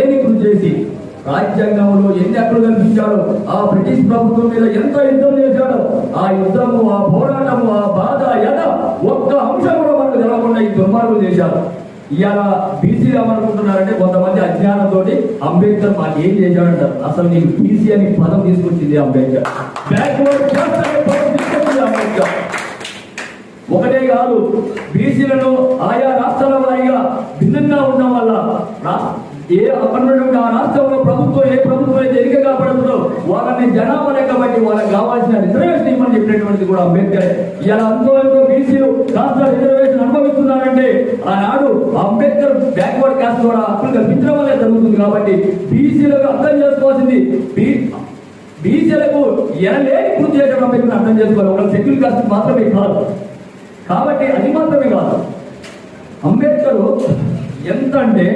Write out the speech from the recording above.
ఏమి కృషి చేసి రాజ్యాంగంలో ఎన్ని హక్కులు కల్పించాడో, ఆ బ్రిటిష్ ప్రభుత్వం మీద ఎంత యుద్ధం చేశాడో, ఆ యుద్ధము, ఆ పోరాటము, ఆ బాధ ఒక్క అంశం కూడా మనకు తెలవకుండా ఈ దుర్మార్గులు చేశారు. ఇవాళ బీసీలు ఏమనుకుంటున్నారంటే కొంతమంది అజ్ఞానంతో అంబేద్కర్ మాకు ఏం చేశాడంటారు. అసలు నీకు బీసీ అని పదం తీసుకొచ్చింది అంబేద్కర్. బ్యాక్వర్డ్ క్లాస్ అనే పదం తీసుకొచ్చింది అంబేద్కర్. ఒకటే కాదు, బీసీలను ఆయా రాష్ట్రాల వారీగా భిన్నంగా ఉండడం వల్ల ఆ రాష్ట్రంలో ఏ ప్రభుత్వం అయితే ఎన్నిక కాపాడుతుందో వాళ్ళని జనాభా లెక్క బట్టి వాళ్ళకి కావాల్సిన రిజర్వేషన్ ఇవ్వమని చెప్పినటువంటిది కూడా అంబేద్కర్. ఇలా ఎంతో బీసీలు రాష్ట్ర రిజర్వేషన్ అనుభవిస్తున్నారంటే ఆనాడు అంబేద్కర్ బ్యాక్వర్డ్ క్యాస్ట్ ద్వారా హక్కులు కల్పించడం వల్లే జరుగుతుంది. కాబట్టి బీసీలకు అర్థం చేసుకోవాల్సింది, బీసీలకు ఎనలేని కృషి చేయడం అంబేద్కర్ అర్థం చేసుకోవాలి. ఒక షెడ్యూల్ కాస్ట్ మాత్రమే కాదు. కాబట్టి అది మాత్రమే కాదు, అంబేద్కర్ ఎంత అంటే